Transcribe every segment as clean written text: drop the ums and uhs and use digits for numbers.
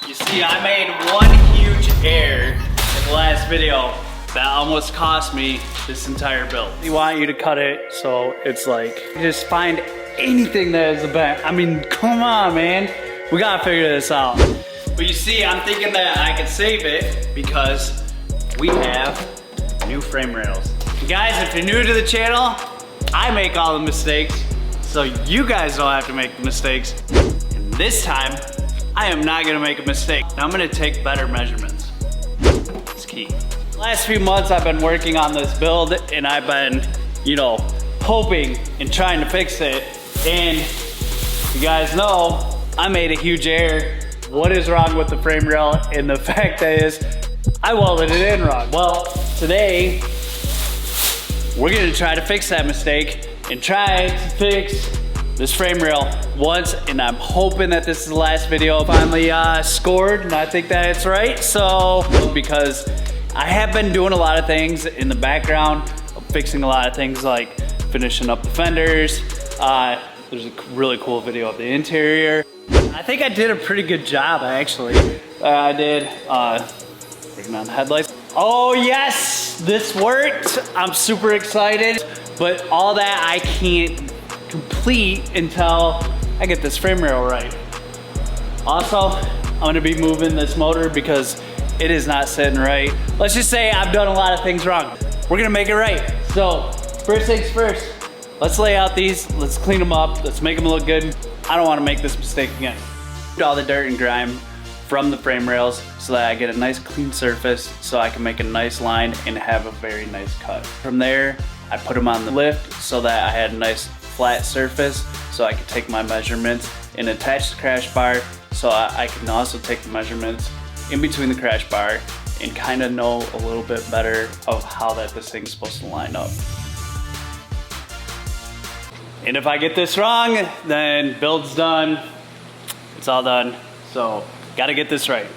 You see, I made one huge error in the last video that almost cost me this entire build. We want you to cut it so it's like, just find anything that is a bent. I mean, come on, man. We gotta figure this out. But you see, I'm thinking that I can save it because we have new frame rails. And guys, if you're new to the channel, I make all the mistakes, so you guys don't have to make the mistakes. And this time, I am not gonna make a mistake. Now I'm gonna take better measurements. It's key. Last few months I've been working on this build and I've been, you know, hoping and trying to fix it. And you guys know, I made a huge error. What is wrong with the frame rail? And the fact that is, I welded it in wrong. Well, today, we're gonna try to fix that mistake and try to fix this frame rail once, and I'm hoping that this is the last video. Finally scored, and I think that it's right. So, because I have been doing a lot of things in the background, fixing a lot of things like finishing up the fenders. There's a really cool video of the interior. I think I did a pretty good job, actually. I did working on the headlights. Oh yes, this worked. I'm super excited, but all that I can't complete until I get this frame rail right. Also, I'm gonna be moving this motor because it is not sitting right. Let's just say I've done a lot of things wrong. We're gonna make it right. So, first things first, let's lay out these, let's clean them up, let's make them look good. I don't wanna make this mistake again. All the dirt and grime from the frame rails so that I get a nice clean surface so I can make a nice line and have a very nice cut. From there, I put them on the lift so that I had a nice flat surface so I could take my measurements and attach the crash bar so I can also take the measurements in between the crash bar and kind of know a little bit better of how this thing's supposed to line up. And if I get this wrong, then build's done. It's all done. So, gotta get this right.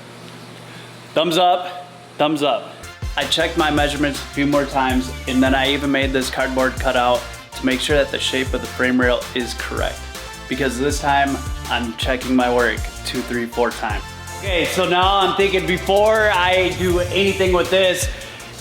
Thumbs up, thumbs up. I checked my measurements a few more times, and then I even made this cardboard cutout to make sure that the shape of the frame rail is correct. Because this time, I'm checking my work 2, 3, 4 times. Okay, so now I'm thinking before I do anything with this,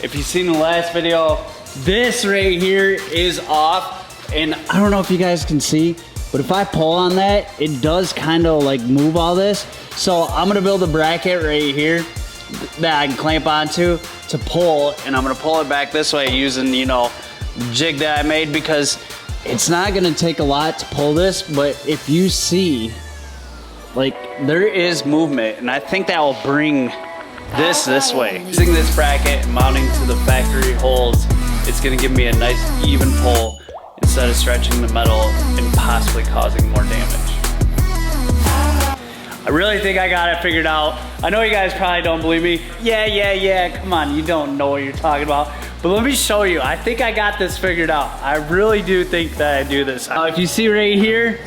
if you've seen the last video, this right here is off, and I don't know if you guys can see, but if I pull on that, it does kind of like move all this. So I'm gonna build a bracket right here that I can clamp onto to pull, and I'm gonna pull it back this way using, you know, the jig that I made, because it's not gonna take a lot to pull this, but if you see, like, there is movement, and I think that will bring this way. Using this bracket and mounting to the factory holes, it's gonna give me a nice even pull instead of stretching the metal and possibly causing more damage. I really think I got it figured out. I know you guys probably don't believe me. Yeah, come on, you don't know what you're talking about. But let me show you, I think I got this figured out. I really do think that I do this. If you see right here,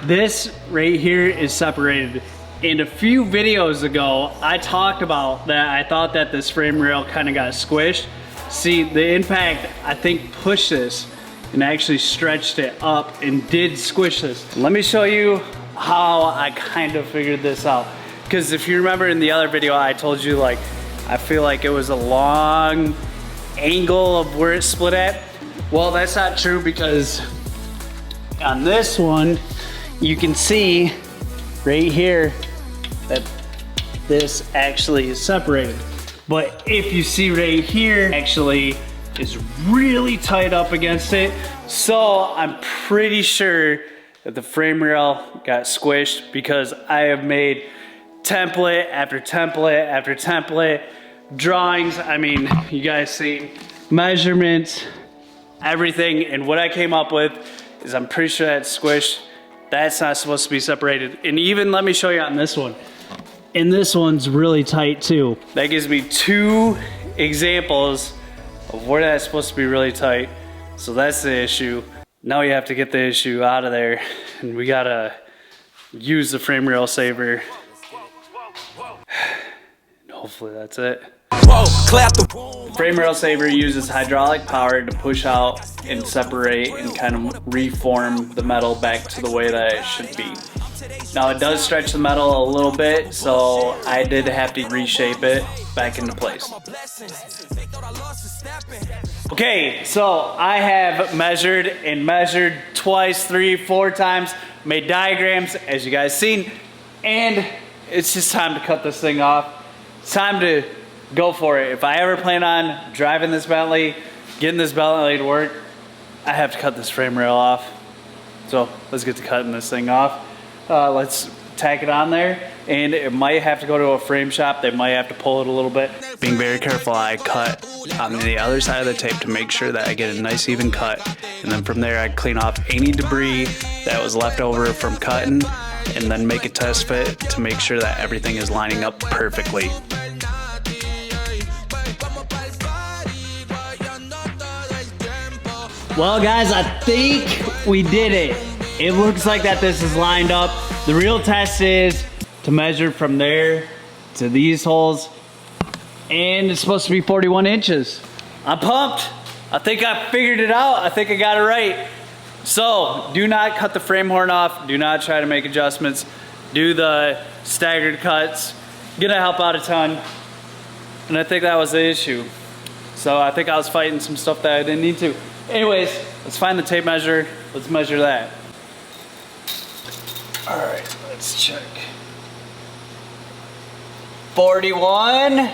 this right here is separated. And a few videos ago, I talked about that I thought that this frame rail kind of got squished. See, the impact, I think, pushed this and actually stretched it up and did squish this. Let me show you how I kind of figured this out. Because if you remember in the other video, I told you, like, I feel like it was a long angle of where it split at. Well, that's not true, because on this one, you can see right here that this actually is separated. But if you see right here, actually is really tight up against it. So I'm pretty sure that the frame rail got squished, because I have made template after template after template, drawings. I mean, you guys see measurements, everything. And what I came up with is I'm pretty sure that's squished. That's not supposed to be separated. And even, let me show you on this one. And this one's really tight too. That gives me 2 examples of where that's supposed to be really tight. So that's the issue. Now you have to get the issue out of there, and we gotta use the frame rail saver. Hopefully that's it. The frame rail saver uses hydraulic power to push out and separate and kind of reform the metal back to the way that it should be. Now it does stretch the metal a little bit, so I did have to reshape it back into place. Okay, so I have measured twice, 3, 4 times, made diagrams as you guys seen, and it's just time to cut this thing off. It's time to go for it. If I ever plan on driving this Bentley, getting this Bentley to work, I have to cut this frame rail off. So let's get to cutting this thing off. Let's tack it on there, and it might have to go to a frame shop. They might have to pull it a little bit. Being very careful, I cut on the other side of the tape to make sure that I get a nice even cut, and then from there I clean off any debris that was left over from cutting, and then make a test fit to make sure that everything is lining up perfectly. Well guys, I think we did it. It looks like that this is lined up. The real test is to measure from there to these holes, and it's supposed to be 41 inches. I'm pumped. I think I figured it out. I think I got it right. So do not cut the frame horn off. Do not try to make adjustments. Do the staggered cuts. Gonna help out a ton. And I think that was the issue. So I think I was fighting some stuff that I didn't need to. Anyways, let's find the tape measure. Let's measure that. All right, let's check. 41.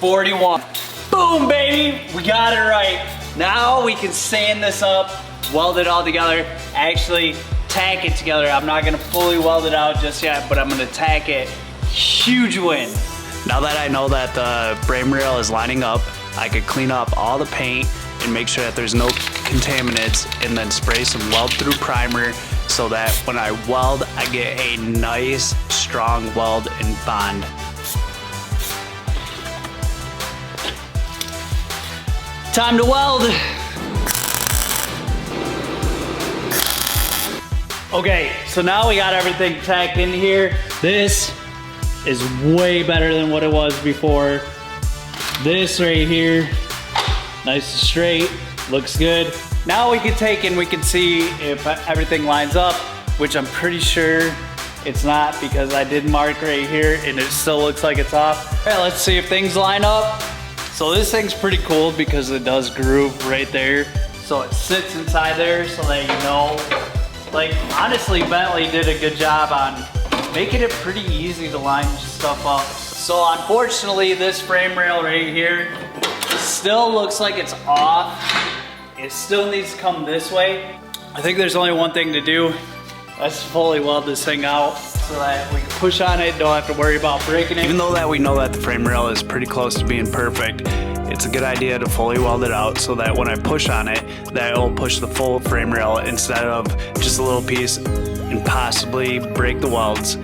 41. Boom, baby, we got it right. Now we can sand this up, weld it all together, actually tack it together. I'm not gonna fully weld it out just yet, but I'm gonna tack it. Huge win. Now that I know that the frame rail is lining up, I could clean up all the paint and make sure that there's no contaminants, and then spray some weld through primer so that when I weld, I get a nice, strong weld and bond. Time to weld. Okay, so now we got everything tacked in here. This is way better than what it was before. This right here, nice and straight, looks good. Now we can take and we can see if everything lines up, which I'm pretty sure it's not, because I did mark right here and it still looks like it's off. All right, let's see if things line up. So this thing's pretty cool because it does groove right there. So it sits inside there so that you know. Like, honestly, Bentley did a good job on making it pretty easy to line stuff up. So unfortunately, this frame rail right here still looks like it's off. It still needs to come this way. I think there's only one thing to do. Let's fully weld this thing out so that we can push on it, don't have to worry about breaking it. Even though that we know that the frame rail is pretty close to being perfect, it's a good idea to fully weld it out so that when I push on it, that it'll push the full frame rail instead of just a little piece and possibly break the welds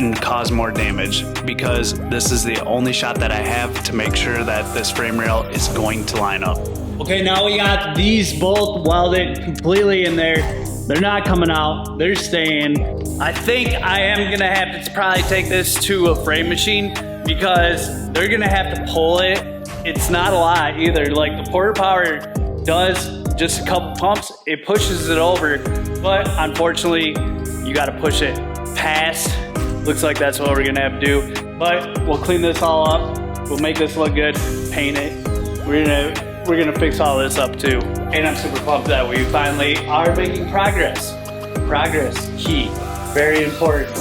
and cause more damage, because this is the only shot that I have to make sure that this frame rail is going to line up. Okay, now we got these both welded completely in there. They're not coming out, they're staying. I think I am gonna have to probably take this to a frame machine because they're gonna have to pull it. It's not a lot either. Like, the Porter Power does just a couple pumps, it pushes it over, but unfortunately, you gotta push it past. Looks like that's what we're gonna have to do. But we'll clean this all up. We'll make this look good, paint it. We're gonna fix all this up too. And I'm super pumped that we finally are making progress. Progress, key, very important.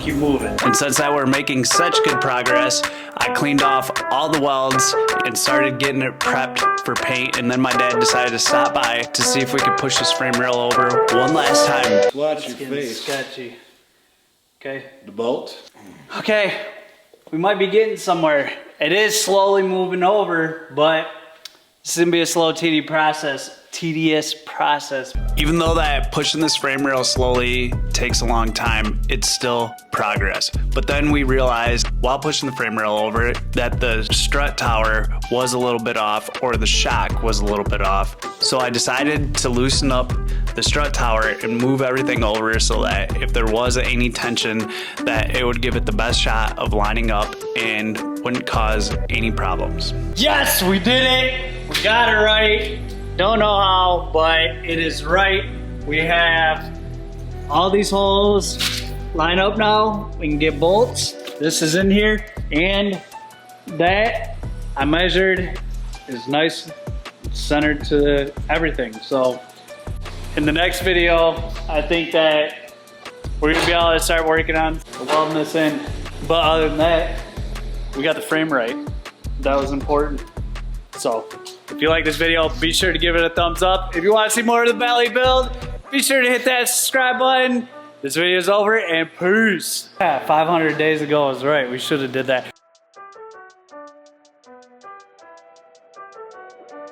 Keep moving. And since that we're making such good progress, I cleaned off all the welds and started getting it prepped for paint. And then my dad decided to stop by to see if we could push this frame rail over one last time. Watch your face. Sketchy. Okay. The bolt. Okay, we might be getting somewhere. It is slowly moving over, but this is gonna be a slow, tedious process. Even though that pushing this frame rail slowly takes a long time, it's still progress. But then we realized while pushing the frame rail over that the strut tower was a little bit off, or the shock was a little bit off. So I decided to loosen up the strut tower and move everything over so that if there was any tension, that it would give it the best shot of lining up and wouldn't cause any problems. Yes, we did it. We got it right. Don't know how, but it is right. We have all these holes line up now. We can get bolts. This is in here, and that I measured is nice, centered to everything. So in the next video, I think that we're gonna be able to start working on welding this in. But other than that, we got the frame right. That was important. So if you like this video, be sure to give it a thumbs up. If you want to see more of the Bentley build, be sure to hit that subscribe button. This video is over, and peace. Yeah, 500 days ago was right. We should have did that.